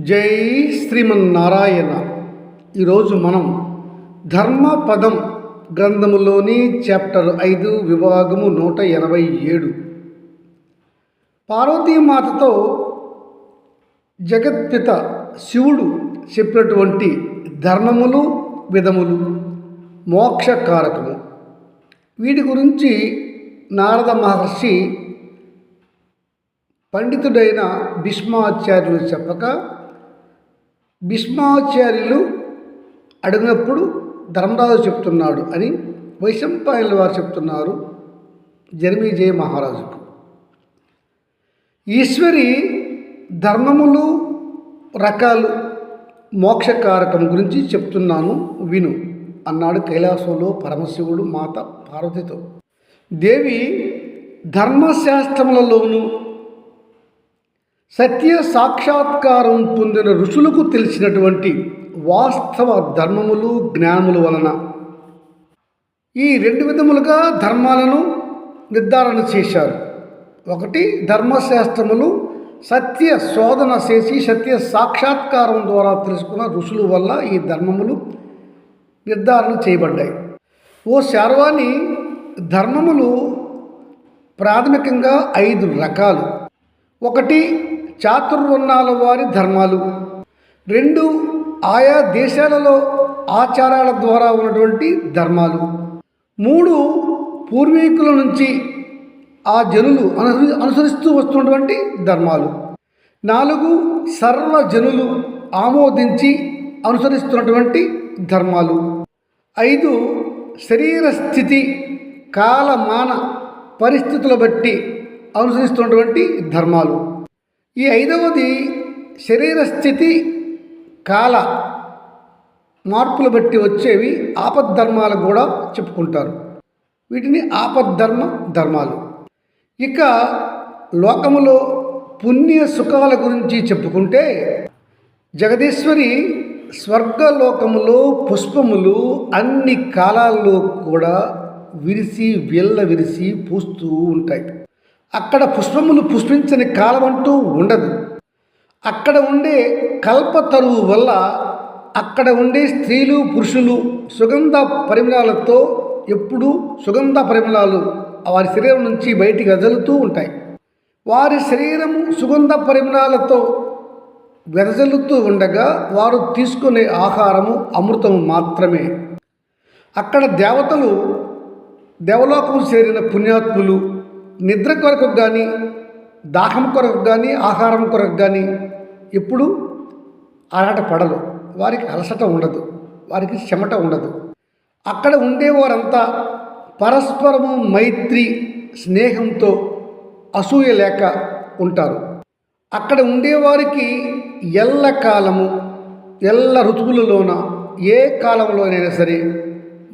జై శ్రీమన్నారాయణ. ఈరోజు మనం ధర్మపదం గ్రంథములోని చాప్టర్ 5 విభాగము 187 పార్వతీమాతతో జగత్పిత శివుడు చెప్పినటువంటి ధర్మములు విధములు మోక్షకారకము. వీటి గురించి నారద మహర్షి పండితుడైన భీష్మాచార్యులు చెప్పక, భీష్మాచార్యులు అడిగినప్పుడు ధర్మరాజు చెప్తున్నాడు అని వైశంపాయనుల వారు చెప్తున్నారు జనమేజయ మహారాజుకు. ఈశ్వరి ధర్మములు రకాలు మోక్షకారకం గురించి చెప్తున్నాను విను అన్నాడు కైలాసంలో పరమశివుడు మాత పార్వతితో. దేవి ధర్మశాస్త్రములలోనూ సత్య సాక్షాత్కారం పొందిన ఋషులకు తెలిసినటువంటి వాస్తవ ధర్మములు జ్ఞానముల వలన ఈ రెండు విధములుగా ధర్మాలను నిర్ధారణ చేశారు. ఒకటి, ధర్మశాస్త్రములు సత్య శోధన చేసి సత్య సాక్షాత్కారం ద్వారా తెలుసుకున్న ఋషుల వల్ల ఈ ధర్మములు నిర్ధారణ చేయబడ్డాయి. ఓ శార్వాణి, ధర్మములు ప్రాథమికంగా 5 రకాలు. ఒకటి, చాతుర్వర్ణాల వారి ధర్మాలు. 2, ఆయా దేశాలలో ఆచారాల ద్వారా ఉన్నటువంటి ధర్మాలు. 3, పూర్వీకుల నుంచి ఆ జనులు అనుసరిస్తూ వస్తున్నటువంటి ధర్మాలు. 4, సర్వజనులు ఆమోదించి అనుసరిస్తున్నటువంటి ధర్మాలు. 5, శరీర స్థితి కాలమాన పరిస్థితుల బట్టి అనుసరిస్తున్నటువంటి ధర్మాలు. ఈ 5వది శరీర స్థితి కాల మార్పులు బట్టి వచ్చేవి ఆపద్ధర్మాలు కూడా చెప్పుకుంటారు. వీటిని ధర్మాలు. ఇక లోకములో పుణ్య సుఖాల గురించి చెప్పుకుంటే, జగదీశ్వరి స్వర్గలోకములో పుష్పములు అన్ని కాలాల్లో కూడా విరిసి పూస్తూ ఉంటాయి. అక్కడ పుష్పములు పుష్పించని కాలం అంటూ ఉండదు. అక్కడ ఉండే కల్పతరువు వల్ల అక్కడ ఉండే స్త్రీలు పురుషులు సుగంధ పరిమళాలతో ఎప్పుడూ సుగంధ పరిమళాలు వారి శరీరం నుంచి బయటికి వెదజల్లుతూ ఉంటాయి. వారి శరీరము సుగంధ పరిమళాలతో వెదజల్లుతూ ఉండగా వారు తీసుకునే ఆహారము అమృతము మాత్రమే. అక్కడ దేవతలు, దేవలోకం చేరిన పుణ్యాత్ములు నిద్ర కొరకు కానీ, దాహం కొరకు కానీ, ఆహారం కొరకు కానీ ఎప్పుడు ఆరాట పడరు. వారికి అలసట ఉండదు, వారికి చెమట ఉండదు. అక్కడ ఉండేవారంతా పరస్పరము మైత్రి స్నేహంతో అసూయ లేక ఉంటారు. అక్కడ ఉండేవారికి ఎల్లకాలము ఎల్ల ఋతువులలోన ఏ కాలంలోనైనా సరే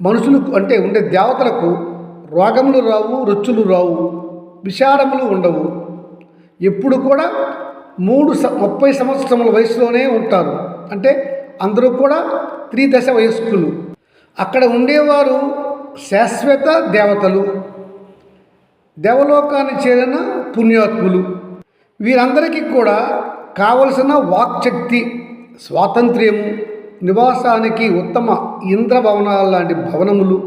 మనుషులకు అంటే ఉండే దేవతలకు రోగములు రావు, రుచులు రావు, విషారములు ఉండవు. ఎప్పుడు కూడా 30 సంవత్సరముల వయసులోనే ఉంటారు. అంటే అందరూ కూడా త్రిదశ వయస్కులు. అక్కడ ఉండేవారు శాశ్వత దేవతలు, దేవలోకాన్ని చేరిన పుణ్యాత్ములు. వీరందరికీ కూడా కావలసిన వాక్శక్తి, స్వాతంత్ర్యము, నివాసానికి ఉత్తమ ఇంద్రభవనాల లాంటి భవనములు,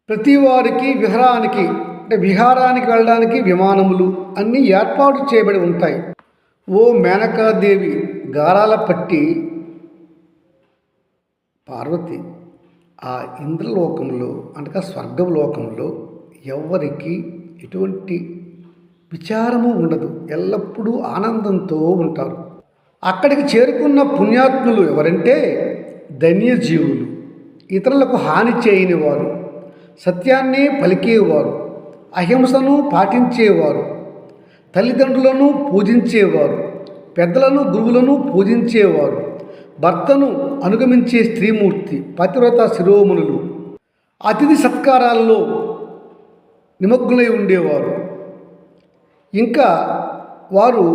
ప్రతి వారికి విహారానికి వెళ్ళడానికి విమానములు అన్నీ ఏర్పాటు చేయబడి ఉంటాయి. ఓ మేనకాదేవి గారాల పట్టి పార్వతి ఆ ఇంద్రలోకంలో అనగా స్వర్గలోకంలో ఎవ్వరికి ఎటువంటి విచారము ఉండదు, ఎల్లప్పుడూ ఆనందంతో ఉంటారు. అక్కడికి చేరుకున్న పుణ్యాత్ములు ఎవరంటే ధన్యజీవులు, ఇతరులకు హాని చేయని వారు, సత్యాన్నే పలికేవారు, అహింసను పాటించేవారు, తల్లిదండ్రులను పూజించేవారు, పెద్దలను గురువులను పూజించేవారు, భర్తను అనుగమించే స్త్రీమూర్తి, పతివ్రత శిరోమణులు, అతిథి సత్కారాల్లో నిమగ్నులై ఉండేవారు. ఇంకా వారు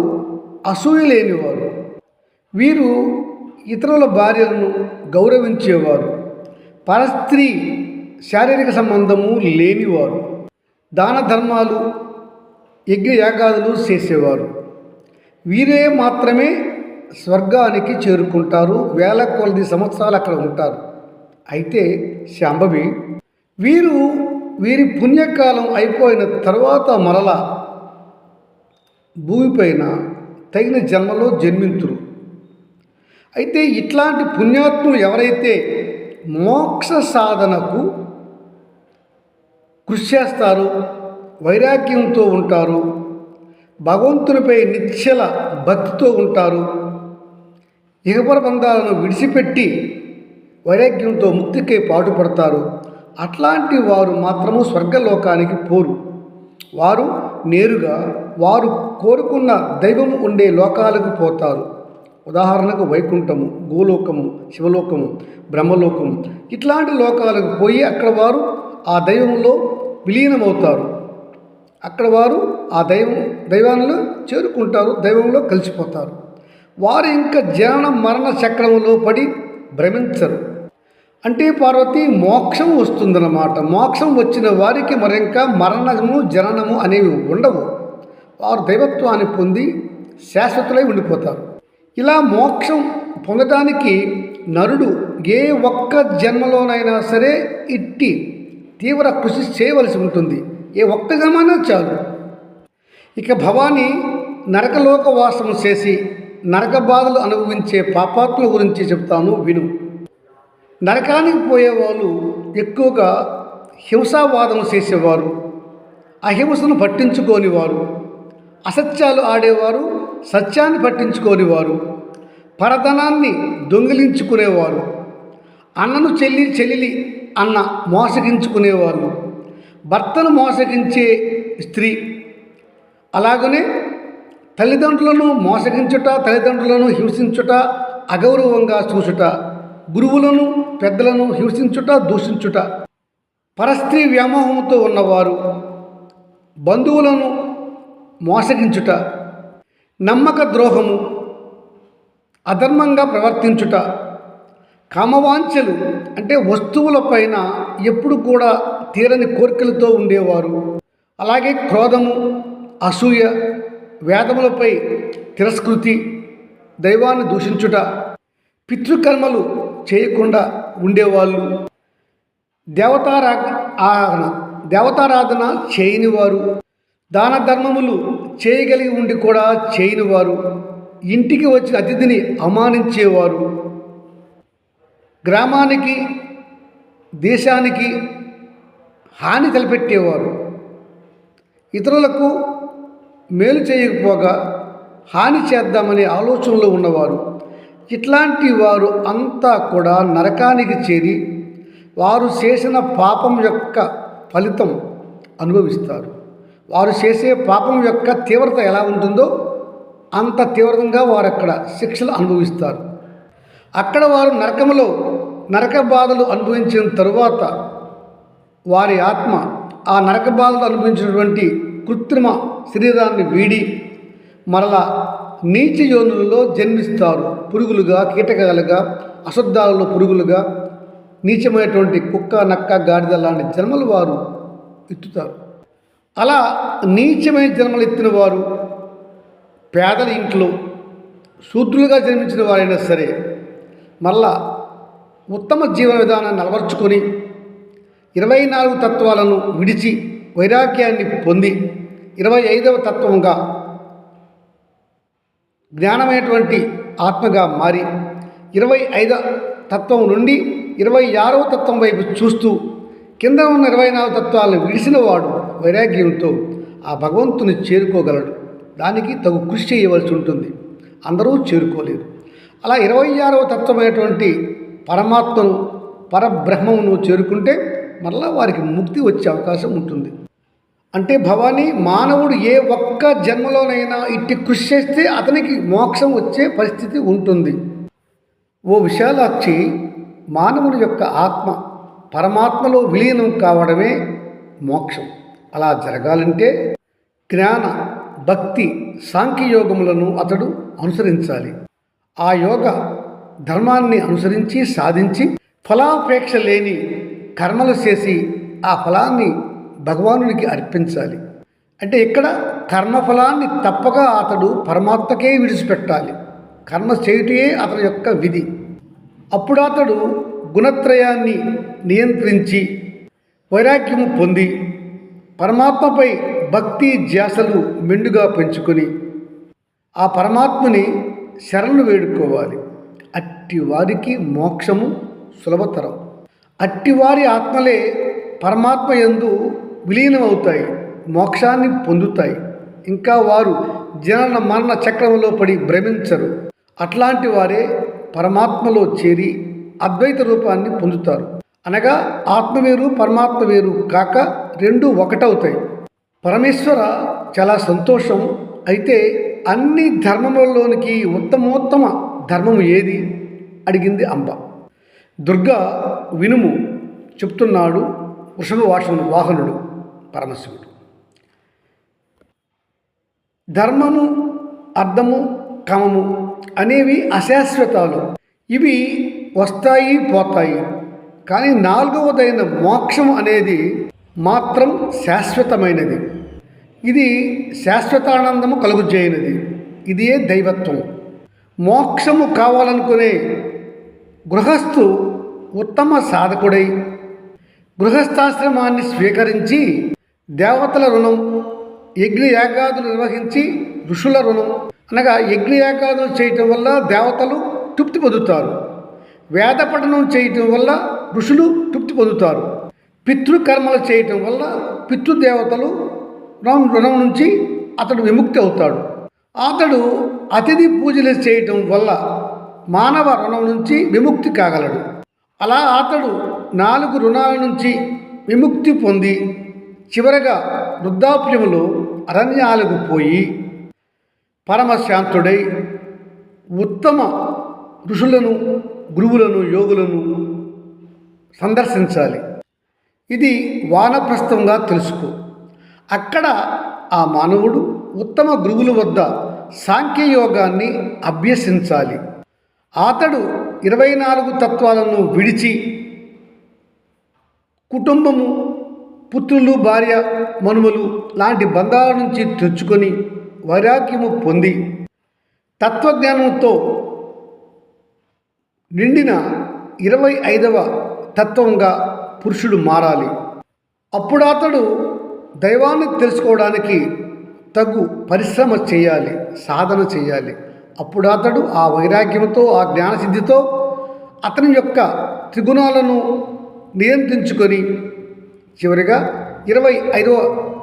అసూయ లేనివారు. వీరు ఇతరుల భార్యలను గౌరవించేవారు, పరస్త్రీ శారీరక సంబంధము లేనివారు, దాన ధర్మాలు యజ్ఞయాగాదులు చేసేవారు. వీరే మాత్రమే స్వర్గానికి చేరుకుంటారు. వేల కొలది సంవత్సరాలు అక్కడ ఉంటారు. అయితే శాంభవి వీరి పుణ్యకాలం అయిపోయిన తర్వాత మరలా భూమిపైన తగిన జన్మలో జన్మింతురు. అయితే ఇట్లాంటి పుణ్యాత్ములు ఎవరైతే మోక్ష సాధనకు కృషి చేస్తారో, వైరాగ్యంతో ఉంటారు, భగవంతునిపై నిశ్చల భక్తితో ఉంటారు, ఇహపర బంధాలను విడిచిపెట్టి వైరాగ్యంతో ముక్తికై పాటుపడతారు, అట్లాంటి వారు మాత్రము స్వర్గలోకానికి పోరు. వారు నేరుగా వారు కోరుకున్న దైవం ఉండే లోకాలకు పోతారు. ఉదాహరణకు వైకుంఠము, గోలోకము, శివలోకము, బ్రహ్మలోకము ఇట్లాంటి లోకాలకు పోయి అక్కడ వారు ఆ దైవంలో విలీనమవుతారు. అక్కడ వారు ఆ దైవాన్ని చేరుకుంటారు, దైవంలో కలిసిపోతారు. వారు ఇంకా జనన మరణ చక్రంలో పడి భ్రమించరు. అంటే పార్వతి మోక్షం వస్తుందన్నమాట. మోక్షం వచ్చిన వారికి మరింకా మరణము జననము అనేవి ఉండవు. వారు దైవత్వాన్ని పొంది శాశ్వతులై ఉండిపోతారు. ఇలా మోక్షం పొందడానికి నరుడు ఏ ఒక్క జన్మలోనైనా సరే ఇట్టి తీవ్ర కృషి చేయవలసి ఉంటుంది. ఏ ఒక్క జన్మైనా చాలు. ఇక భవానీ నరకలోక వాసం చేసి నరక బాధలు అనుభవించే పాపాత్ముల గురించి చెప్తాను విను. నరకానికి పోయేవాళ్ళు ఎక్కువగా హింసావాదం చేసేవారు, అహింసను పట్టించుకోనివారు, అసత్యాలు ఆడేవారు, సత్యాన్ని పట్టించుకోనివారు, పరధనాన్ని దొంగిలించుకునేవారు, అన్నను చెల్లి అన్న మోసగించుకునేవారు, భర్తను మోసగించే స్త్రీ, అలాగనే తల్లిదండ్రులను మోసగించుట, తల్లిదండ్రులను హింసించుట, అగౌరవంగా చూచుట, గురువులను పెద్దలను హింసించుట, దూషించుట, పరస్త్రీ వ్యామోహంతో ఉన్నవారు, బంధువులను మోసగించుట, నమ్మక ద్రోహము, అధర్మంగా ప్రవర్తించుట, కామవాంఛలు అంటే వస్తువులపైన ఎప్పుడు కూడా తీరని కోరికలతో ఉండేవారు, అలాగే క్రోధము, అసూయ, వేదములపై తిరస్కృతి, దైవాన్ని దూషించుట, పితృకర్మలు చేయకుండా ఉండేవాళ్ళు, దేవతారాధన చేయనివారు, దాన ధర్మములు చేయగలిగి ఉండి కూడా చేయనివారు, ఇంటికి వచ్చిన అతిథిని అవమానించేవారు, గ్రామానికి దేశానికి హాని తలపెట్టేవారు, ఇతరులకు మేలు చేయకపోగా హాని చేద్దామనే ఆలోచనలో ఉన్నవారు, ఇట్లాంటి వారు అంతా కూడా నరకానికి చేరి వారు చేసిన పాపం యొక్క ఫలితం అనుభవిస్తారు. వారు చేసే పాపం యొక్క తీవ్రత ఎలా ఉంటుందో అంత తీవ్రంగా వారు అక్కడ శిక్షలు అనుభవిస్తారు. అక్కడ వారు నరక బాధలు అనుభవించిన తరువాత వారి ఆత్మ ఆ నరక బాధలు అనుభవించినటువంటి కృత్రిమ శరీరాన్ని వీడి మరలా నీచ యోనులలో జన్మిస్తారు. పురుగులుగా, కీటకాలుగా, అశుద్ధాలలో పురుగులుగా, నీచమైనటువంటి కుక్క, నక్క, గాడిద లాంటి జన్మలు వారు ఎత్తుతారు. అలా నీచమైన జన్మలు ఎత్తిన వారు పేదల ఇంట్లో శూద్రులుగా జన్మించిన వారైనా సరే మళ్ళా ఉత్తమ జీవన విధానాన్ని అలవర్చుకొని 24 తత్వాలను విడిచి వైరాగ్యాన్ని పొంది 25వ తత్వంగా జ్ఞానమైనటువంటి ఆత్మగా మారి 25వ తత్వం నుండి 26వ తత్వం వైపు చూస్తూ కింద ఉన్న 24 తత్వాలను విడిసిన వాడు వైరాగ్యంతో ఆ భగవంతుని చేరుకోగలడు. దానికి తగు కృషి చేయవలసి ఉంటుంది. అందరూ చేరుకోలేరు. అలా 26వ తత్వమైనటువంటి పరమాత్మను, పరబ్రహ్మమును చేరుకుంటే మరలా వారికి ముక్తి వచ్చే అవకాశం ఉంటుంది. అంటే భవానీ మానవుడు ఏ ఒక్క జన్మలోనైనా ఇట్టి కృషి చేస్తే అతనికి మోక్షం వచ్చే పరిస్థితి ఉంటుంది. ఓ విశాలాక్షి, మానవుని యొక్క ఆత్మ పరమాత్మలో విలీనం కావడమే మోక్షం. అలా జరగాలంటే జ్ఞాన, భక్తి, సాంఖ్యయోగములను అతడు అనుసరించాలి. ఆ యోగ ధర్మాన్ని అనుసరించి సాధించి ఫలాపేక్ష లేని కర్మలు చేసి ఆ ఫలాన్ని భగవానునికి అర్పించాలి. అంటే ఇక్కడ కర్మఫలాన్ని తప్పగా అతడు పరమాత్మకే విడిచిపెట్టాలి. కర్మ చేయుటే అతని యొక్క విధి. అప్పుడు అతడు గుణత్రయాన్ని నియంత్రించి వైరాగ్యము పొంది పరమాత్మపై భక్తి ధ్యాసలు మెండుగా పెంచుకొని ఆ పరమాత్మని శరణు వేడుకోవాలి. అట్టి వారికి మోక్షము సులభతరం. అట్టివారి ఆత్మలే పరమాత్మ యందు విలీనమవుతాయి, మోక్షాన్ని పొందుతాయి. ఇంకా వారు జనన మరణ చక్రంలో పడి భ్రమించరు. అట్లాంటి వారే పరమాత్మలో చేరి అద్వైత రూపాన్ని పొందుతారు. అనగా ఆత్మ వేరు పరమాత్మ వేరు కాక రెండు ఒకటవుతాయి. పరమేశ్వర, చాలా సంతోషం. అయితే అన్ని ధర్మములలోనికి ఉత్తమోత్తమ ధర్మము ఏది అడిగింది అంబ. దుర్గా, వినుము చెప్తున్నాడు వృషభ వాహనుడు పరమశివుడు. ధర్మము, అర్థము, కామము అనేవి అశాశ్వతాలు. ఇవి వస్తాయి పోతాయి. కానీ నాలుగవదైన మోక్షం అనేది మాత్రం శాశ్వతమైనది. ఇది శాశ్వతానందము కలుగుజేయనిది. ఇదే దైవత్వం. మోక్షము కావాలనుకునే గృహస్థు ఉత్తమ సాధకుడై గృహస్థాశ్రమాన్ని స్వీకరించి దేవతల రుణం, యజ్ఞయాగాదులు నిర్వహించి ఋషుల రుణం, అనగా యజ్ఞయాగాదులు చేయటం వల్ల దేవతలు తృప్తి పొందుతారు. వేద పఠనం చేయటం వల్ల ఋషులు తృప్తి పొందుతారు. పితృకర్మలు చేయటం వల్ల పితృదేవతలు రుణం నుంచి అతడు విముక్తి అవుతాడు. అతడు అతిథి పూజలు చేయటం వల్ల మానవ రుణం నుంచి విముక్తి కాగలడు. అలా అతడు 4 రుణాల నుంచి విముక్తి పొంది చివరగా వృద్ధాప్యములో అరణ్యాలకు పోయి పరమశాంతుడై ఉత్తమ ఋషులను, గురువులను, యోగులను సందర్శించాలి. ఇది వానప్రస్థంగా తెలుసుకో. అక్కడ ఆ మానవుడు ఉత్తమ గురువుల వద్ద సాంఖ్యయోగాన్ని అభ్యసించాలి. అతడు 24 తత్వాలను విడిచి కుటుంబము, పుత్రులు, భార్య, మనుమలు లాంటి బంధాల నుంచి తెచ్చుకొని వైరాగ్యము పొంది తత్వజ్ఞానంతో నిండిన 25వ తత్వంగా పురుషుడు మారాలి. అప్పుడు అతడు దైవాన్ని తెలుసుకోవడానికి తగు పరిశ్రమ చేయాలి, సాధన చేయాలి. అప్పుడు అతడు ఆ వైరాగ్యంతో, ఆ జ్ఞానసిద్ధితో అతని యొక్క త్రిగుణాలను నియంత్రించుకొని చివరిగా 25వ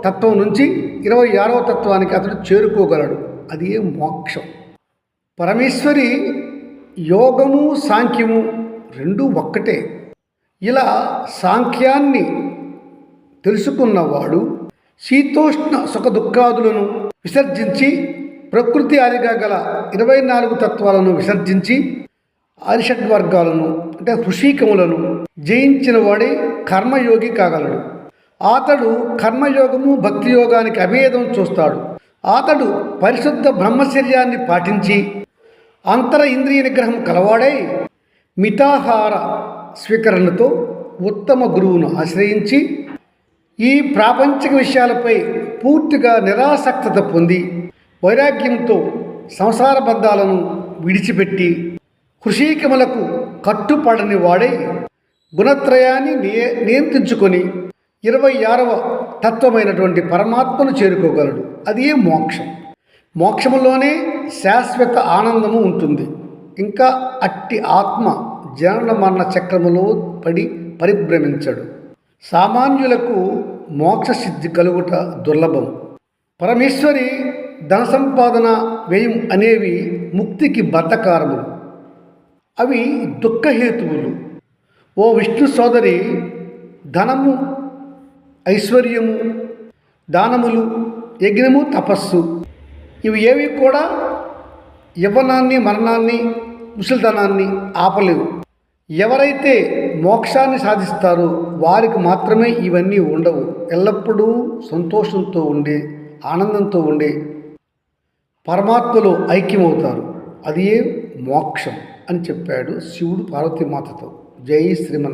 తత్వం నుంచి 26వ తత్వానికి అతడు చేరుకోగలడు. అది మోక్షం. పరమేశ్వరి యోగము, సాంఖ్యము రెండు ఒక్కటే. ఇలా సాంఖ్యాన్ని తెలుసుకున్నవాడు శీతోష్ణ సుఖ దుఃఖాదులను విసర్జించి ప్రకృతి ఆదిగా గల 24 తత్వాలను విసర్జించి అరిషడ్వర్గాలను అంటే హృషీకములను జయించిన వాడే కర్మయోగి కాగలడు. అతడు కర్మయోగము, భక్తి యోగానికి అభేదం చూస్తాడు. అతడు పరిశుద్ధ బ్రహ్మచర్యాన్ని పాటించి అంతర ఇంద్రియ నిగ్రహం కలవాడై మితాహార స్వీకరణతో ఉత్తమ గురువును ఆశ్రయించి ఈ ప్రాపంచిక విషయాలపై పూర్తిగా నిరాసక్తత పొంది వైరాగ్యంతో సంసార బంధాలను విడిచిపెట్టి హృషీకములకు కట్టుపడని వాడై గుణత్రయాన్ని నియంత్రించుకొని 26వ తత్వమైనటువంటి పరమాత్మను చేరుకోగలడు. అదే మోక్షం. మోక్షములోనే శాశ్వత ఆనందము ఉంటుంది. ఇంకా అట్టి ఆత్మ జనన మరణ చక్రములో పడి పరిభ్రమించడు. సామాన్యులకు మోక్ష సిద్ధి కలుగుట దుర్లభం. పరమేశ్వరి ధన సంపాదన, వ్యయం అనేవి ముక్తికి బద్ధకారములు. అవి దుఃఖహేతువులు. ఓ విష్ణు సోదరి, ధనము, ఐశ్వర్యము, దానములు, యజ్ఞము, తపస్సు ఇవి ఏవి కూడా యవ్వనాన్ని, మరణాన్ని, ముసలితనాన్ని ఆపలేవు. ఎవరైతే మోక్షాన్ని సాధిస్తారో వారికి మాత్రమే ఇవన్నీ ఉండవు. ఎల్లప్పుడూ సంతోషంతో ఉండే, ఆనందంతో ఉండే పరమాత్మలో ఐక్యమవుతారు. అది మోక్షం అని చెప్పాడు శివుడు పార్వతీమాతతో. జై శ్రీమన్